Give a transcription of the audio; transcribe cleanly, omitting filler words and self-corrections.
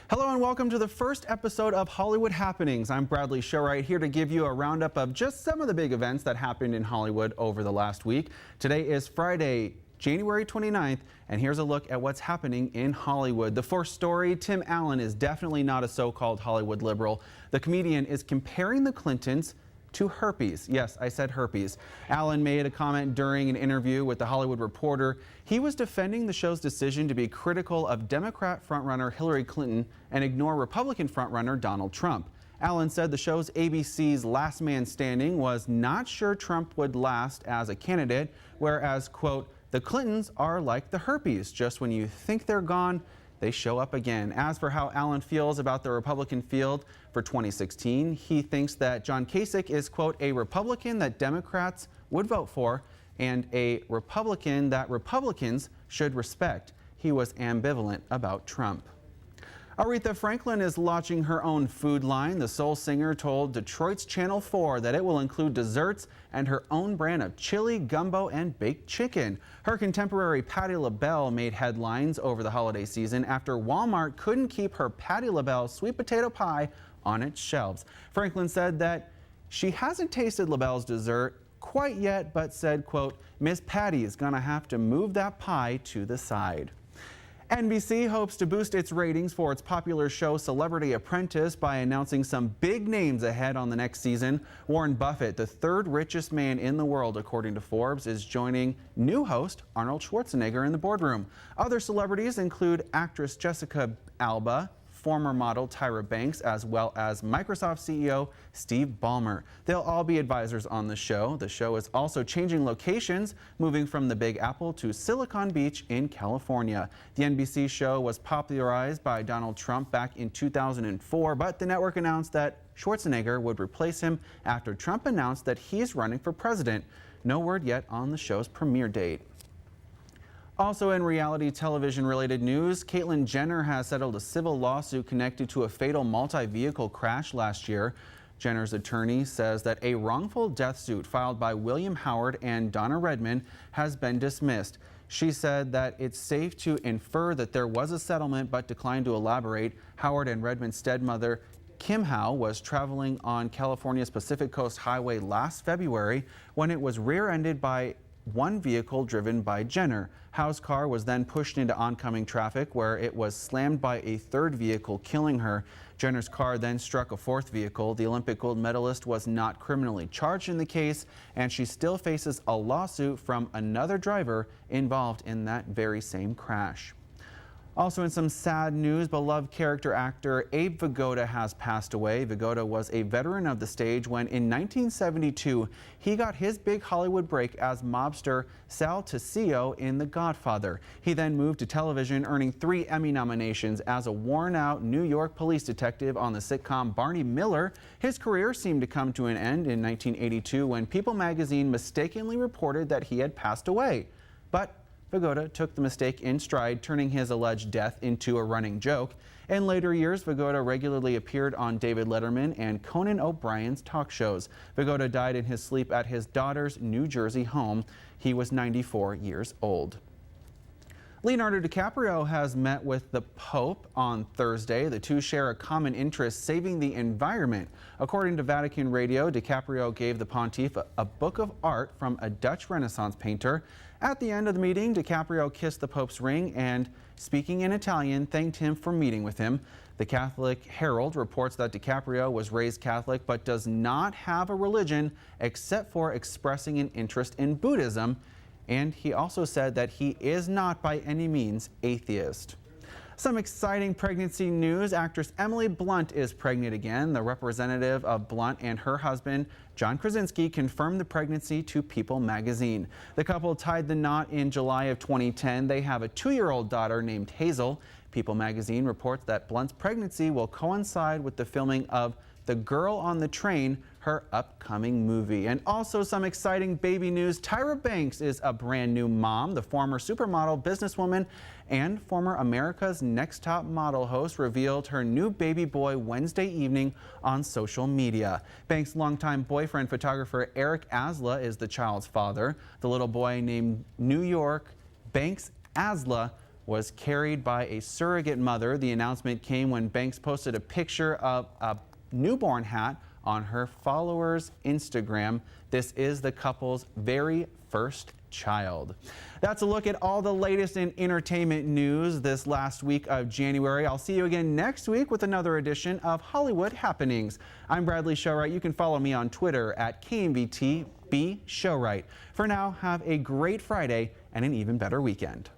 Hello and welcome to the first episode of Hollywood Happenings. I'm Bradley Showright here to give you a roundup of just some of the big events that happened in Hollywood over the last week. Today is Friday, January 29th, and here's a look at what's happening in Hollywood. The first story, Tim Allen is definitely not a so-called Hollywood liberal. The comedian is comparing the Clintons to herpes. Yes, I said herpes. Allen made a comment during an interview with The Hollywood Reporter. He was defending the show's decision to be critical of Democrat frontrunner Hillary Clinton and ignore Republican frontrunner Donald Trump. Allen said the show's ABC's Last Man Standing was not sure Trump would last as a candidate, whereas, quote, the Clintons are like the herpes. Just when you think they're gone, they show up again. As for how Allen feels about the Republican field for 2016, he thinks that John Kasich is, quote, a Republican that Democrats would vote for and a Republican that Republicans should respect. He was ambivalent about Trump. Aretha Franklin is launching her own food line. The soul singer told Detroit's Channel 4 that it will include desserts and her own brand of chili, gumbo, and baked chicken. Her contemporary Patti LaBelle made headlines over the holiday season after Walmart couldn't keep her Patti LaBelle sweet potato pie on its shelves. Franklin said that she hasn't tasted LaBelle's dessert quite yet, but said, quote, Miss Patty is gonna have to move that pie to the side. NBC hopes to boost its ratings for its popular show Celebrity Apprentice by announcing some big names ahead on the next season. Warren Buffett, the third richest man in the world according to Forbes, is joining new host Arnold Schwarzenegger in the boardroom. Other celebrities include actress Jessica Alba, former model Tyra Banks, as well as Microsoft CEO Steve Ballmer. They'll all be advisors on the show. The show is also changing locations, moving from the Big Apple to Silicon Beach in California. The NBC show was popularized by Donald Trump back in 2004, but the network announced that Schwarzenegger would replace him after Trump announced that he's running for president. No word yet on the show's premiere date. Also in reality television related news, Caitlyn Jenner has settled a civil lawsuit connected to a fatal multi-vehicle crash last year. Jenner's attorney says that a wrongful death suit filed by William Howard and Donna Redman has been dismissed. She said that it's safe to infer that there was a settlement but declined to elaborate. Howard and Redman's stepmother Kim Howe was traveling on California's Pacific Coast Highway last February when it was rear-ended by one vehicle driven by Jenner. Howe's car was then pushed into oncoming traffic where it was slammed by a third vehicle, killing her. Jenner's car then struck a fourth vehicle. The Olympic gold medalist was not criminally charged in the case, and she still faces a lawsuit from another driver involved in that very same crash. Also in some sad news, beloved character actor Abe Vigoda has passed away. Vigoda was a veteran of the stage when in 1972 he got his big Hollywood break as mobster Sal Tessio in The Godfather. He then moved to television, earning 3 Emmy nominations as a worn-out New York police detective on the sitcom Barney Miller. His career seemed to come to an end in 1982 when People magazine mistakenly reported that he had passed away. But Vigoda took the mistake in stride, turning his alleged death into a running joke. In later years, Vigoda regularly appeared on David Letterman and Conan O'Brien's talk shows. Vigoda died in his sleep at his daughter's New Jersey home. He was 94 years old. Leonardo DiCaprio has met with the Pope on Thursday. The two share a common interest, saving the environment. According to Vatican Radio, DiCaprio gave the pontiff a book of art from a Dutch Renaissance painter. At the end of the meeting, DiCaprio kissed the Pope's ring and, speaking in Italian, thanked him for meeting with him. The Catholic Herald reports that DiCaprio was raised Catholic but does not have a religion except for expressing an interest in Buddhism. And he also said that he is not by any means atheist. Some exciting pregnancy news. Actress Emily Blunt is pregnant again. The representative of Blunt and her husband, John Krasinski, confirmed the pregnancy to People magazine. The couple tied the knot in July of 2010. They have a 2-year-old daughter named Hazel. People magazine reports that Blunt's pregnancy will coincide with the filming of The Girl on the Train, her upcoming movie. And also some exciting baby news. Tyra Banks is a brand new mom. The former supermodel, businesswoman, and former America's Next Top Model host revealed her new baby boy Wednesday evening on social media. Banks' longtime boyfriend, photographer Eric Asla, is the child's father. The little boy, named New York Banks Asla, was carried by a surrogate mother. The announcement came when Banks posted a picture of a newborn hat on her followers' Instagram. This is the couple's very first child. That's a look at all the latest in entertainment news this last week of January. I'll see you again next week with another edition of Hollywood Happenings. I'm Bradley Showright. You can follow me on Twitter at KMVT_BShowright. For now, have a great Friday and an even better weekend.